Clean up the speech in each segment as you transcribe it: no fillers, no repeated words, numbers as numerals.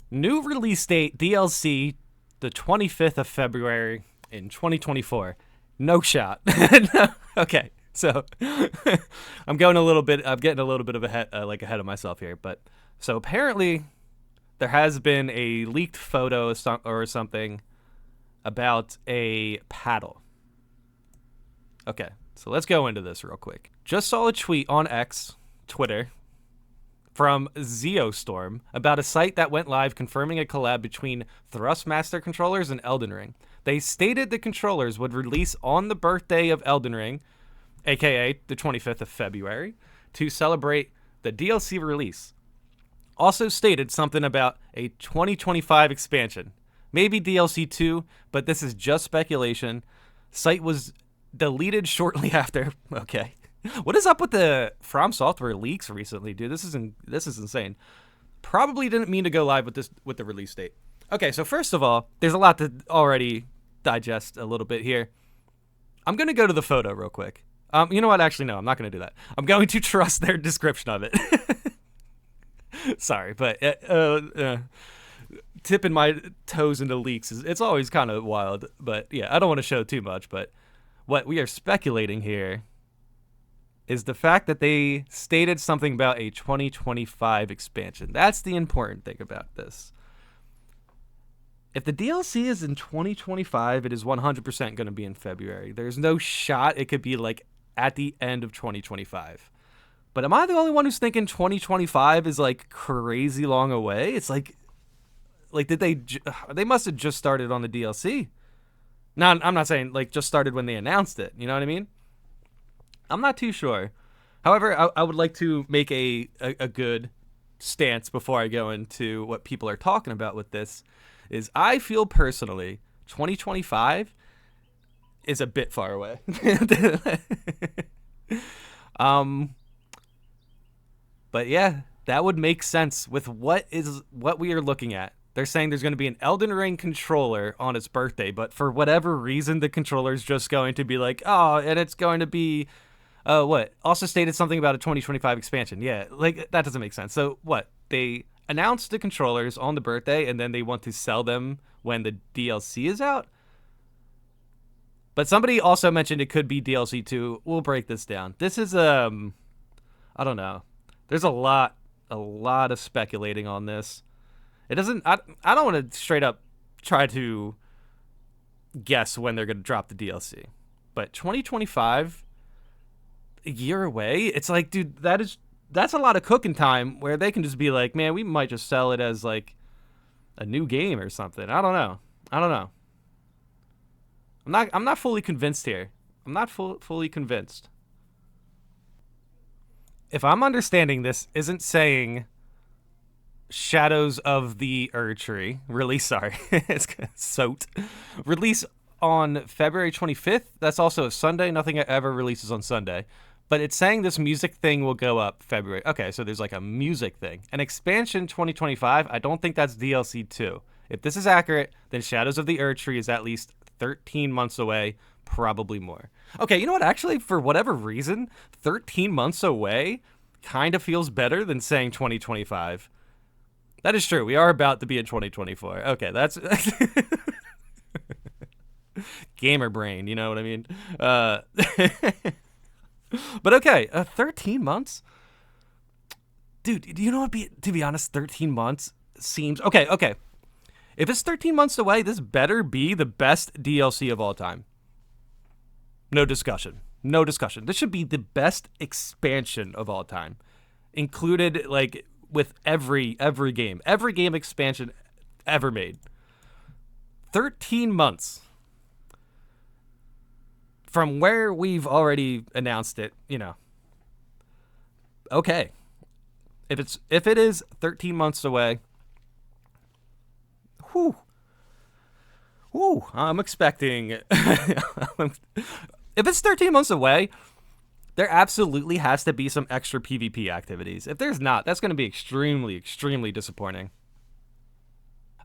New release date DLC the 25th of February in 2024. No shot. No. Okay. So I'm getting a little bit of ahead of myself here, but so apparently there has been a leaked photo or something about a paddle. Okay. So let's go into this real quick. Just saw a tweet on X, Twitter, from Zeostorm about a site that went live confirming a collab between Thrustmaster controllers and Elden Ring. They stated the controllers would release on the birthday of Elden Ring, aka the 25th of February, to celebrate the DLC release. Also stated something about a 2025 expansion. Maybe DLC 2, but this is just speculation. Site was deleted shortly after. Okay. What is up with the From Software leaks recently, dude? This is insane. Probably didn't mean to go live with the release date. Okay, so first of all, there's a lot to already digest a little bit here. I'm gonna go to the photo real quick. You know what? Actually, no, I'm not gonna do that. I'm going to trust their description of it. Sorry, but tipping my toes into leaks it's always kind of wild. But yeah, I don't want to show too much. But what we are speculating here is the fact that they stated something about a 2025 expansion. That's the important thing about this. If the DLC is in 2025, it is 100% going to be in February. There's no shot it could be like at the end of 2025. But am I the only one who's thinking 2025 is like crazy long away? It's like did they must have just started on the DLC. Now, I'm not saying like just started when they announced it. You know what I mean? I'm not too sure. However, I would like to make a good stance before I go into what people are talking about with this. Is I feel personally 2025 is a bit far away. But yeah, that would make sense with what we are looking at. They're saying there's going to be an Elden Ring controller on its birthday, but for whatever reason, the controller is just going to be like, oh, and it's going to be, what? Also stated something about a 2025 expansion. Yeah, like that doesn't make sense. So what? They announced the controllers on the birthday, and then they want to sell them when the DLC is out? But somebody also mentioned it could be DLC 2. We'll break this down. This is, I don't know. There's a lot of speculating on this. It doesn't. I don't want to straight up try to guess when they're going to drop the DLC, but 2025, a year away. It's like, dude, that's a lot of cooking time where they can just be like, man, we might just sell it as like a new game or something. I don't know. I'm not fully convinced here. I'm not fully convinced. If I'm understanding this, isn't saying Shadows of the Erdtree release. It's SOT release on February 25th. That's also a Sunday. Nothing ever releases on Sunday, but it's saying this music thing will go up February. Okay, so there's like a music thing. An expansion 2025. I don't think that's DLC 2. If this is accurate, then Shadows of the Erdtree is at least 13 months away, probably more. Okay, you know what? Actually, for whatever reason, 13 months away kind of feels better than saying 2025. That is true. We are about to be in 2024. Okay, that's gamer brain. You know what I mean? But okay, 13 months, dude. Do you know what? To be honest, 13 months seems okay. Okay, if it's 13 months away, this better be the best DLC of all time. No discussion. This should be the best expansion of all time, included like with every game expansion ever made. 13 months from where we've already announced it, you know. Okay. If it is 13 months away, I'm expecting if it's 13 months away, there absolutely has to be some extra PvP activities. If there's not, that's going to be extremely, extremely disappointing.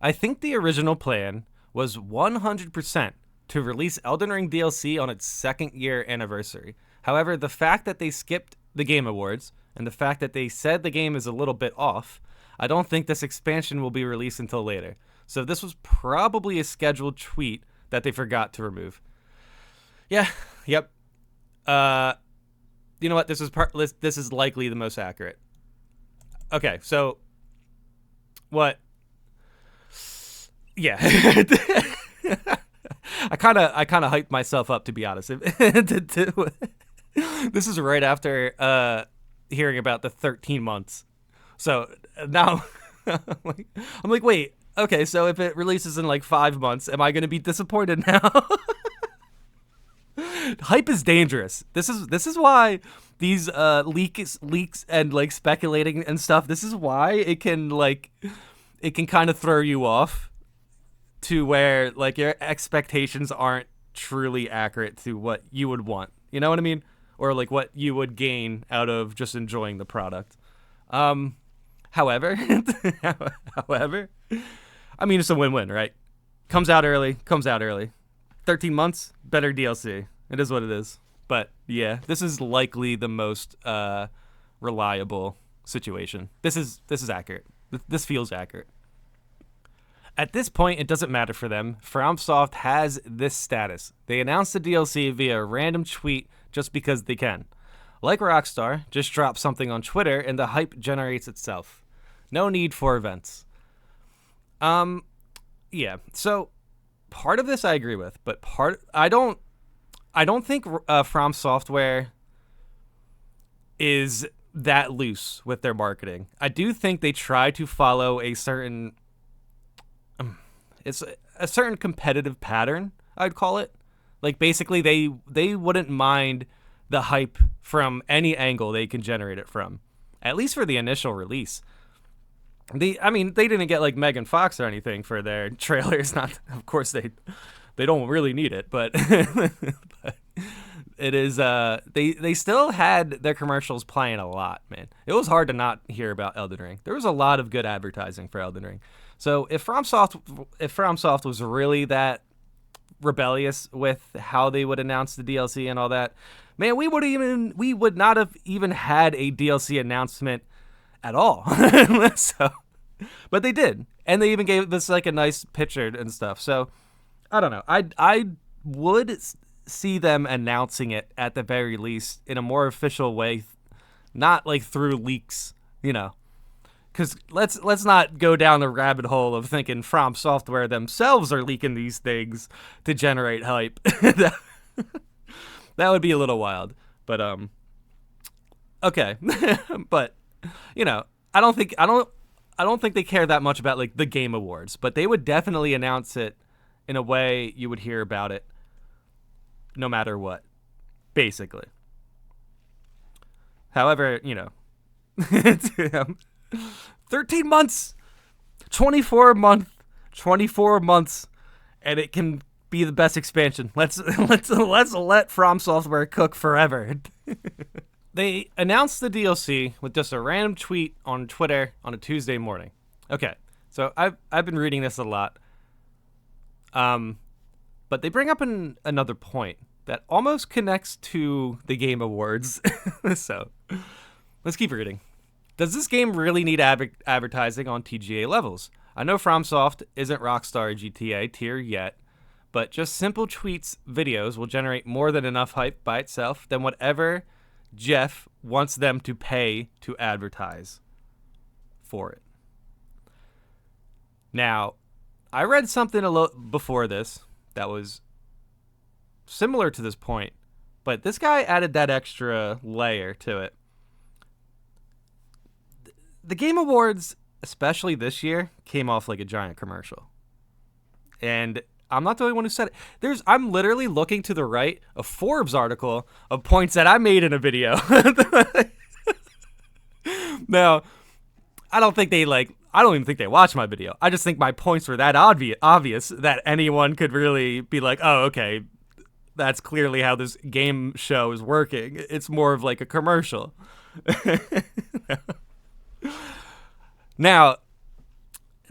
I think the original plan was 100% to release Elden Ring DLC on its second year anniversary. However, the fact that they skipped the Game Awards and the fact that they said the game is a little bit off, I don't think this expansion will be released until later. So this was probably a scheduled tweet that they forgot to remove. Yeah, yep. You know what? This is likely the most accurate. Okay, so what? Yeah. I kind of hyped myself up, to be honest. This is right after hearing about the 13 months. So now I'm like, wait, okay, so if it releases in like 5 months, am I going to be disappointed now? Hype is dangerous. This is why these leaks and like speculating and stuff, this is why it can kind of throw you off to where like your expectations aren't truly accurate to what you would want. You know what I mean? Or like what you would gain out of just enjoying the product. However, I mean, it's a win-win, right? Comes out early. 13 months, better DLC. It is what it is. But yeah, this is likely the most reliable situation. This is accurate. This feels accurate. At this point, it doesn't matter for them. FromSoft has this status. They announced the DLC via a random tweet just because they can. Like Rockstar, just drop something on Twitter and the hype generates itself. No need for events. Yeah. So part of this I agree with, but I don't think From Software is that loose with their marketing. I do think they try to follow a certain competitive pattern, I'd call it. Like basically they wouldn't mind the hype from any angle they can generate it from, at least for the initial release. They didn't get like Megan Fox or anything for their trailers. Not, of course they don't really need it, but, but it is they still had their commercials playing a lot, man. It was hard to not hear about Elden Ring. There was a lot of good advertising for Elden Ring. So if FromSoft was really that rebellious with how they would announce the DLC and all that, man, we would not have even had a DLC announcement at all. So, but they did, and they even gave this like a nice picture and stuff. So I don't know. I would see them announcing it at the very least in a more official way, not like through leaks, you know. Because let's not go down the rabbit hole of thinking From Software themselves are leaking these things to generate hype. That would be a little wild. But okay. But you know, I don't think they care that much about like the Game Awards, but they would definitely announce it in a way you would hear about it no matter what, basically. However, you know, 13 months, 24 months, and it can be the best expansion. Let's let From Software cook forever. They announced the DLC with just a random tweet on Twitter on a Tuesday morning. Okay, so I've been reading this a lot, but they bring up another point that almost connects to the Game Awards. So let's keep reading. Does this game really need advertising on TGA levels? I know FromSoft isn't Rockstar GTA tier yet, but just simple tweets, videos will generate more than enough hype by itself than whatever Jeff wants them to pay to advertise for it. Now, I read something a little before this that was similar to this point, but this guy added that extra layer to it. The Game Awards, especially this year, came off like a giant commercial. And I'm not the only one who said it. I'm literally looking to the right, a Forbes article of points that I made in a video. Now, I don't even think they watched my video. I just think my points were that obvious that anyone could really be like, oh, okay, that's clearly how this game show is working. It's more of like a commercial. Now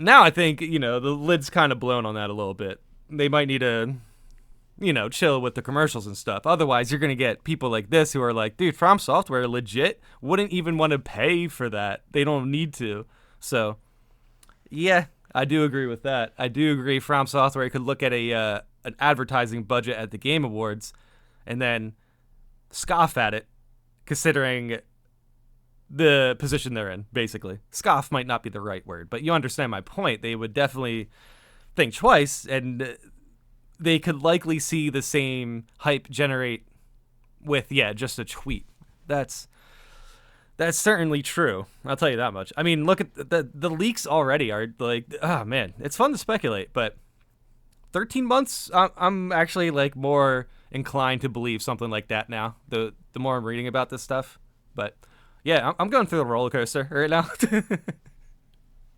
I think, you know, the lid's kind of blown on that a little bit. They might need to, you know, chill with the commercials and stuff. Otherwise, you're going to get people like this who are like, dude, From Software legit wouldn't even want to pay for that. They don't need to. So yeah, I do agree with that. I do agree. From Software could look at a an advertising budget at the Game Awards, and then scoff at it, considering the position they're in. Basically, scoff might not be the right word, but you understand my point. They would definitely think twice, and they could likely see the same hype generate with just a tweet. That's certainly true. I'll tell you that much. I mean, look at the leaks already are like, oh man, it's fun to speculate, but 13 months, I'm actually like more inclined to believe something like that now. The more I'm reading about this stuff, but yeah, I'm going through the roller coaster right now.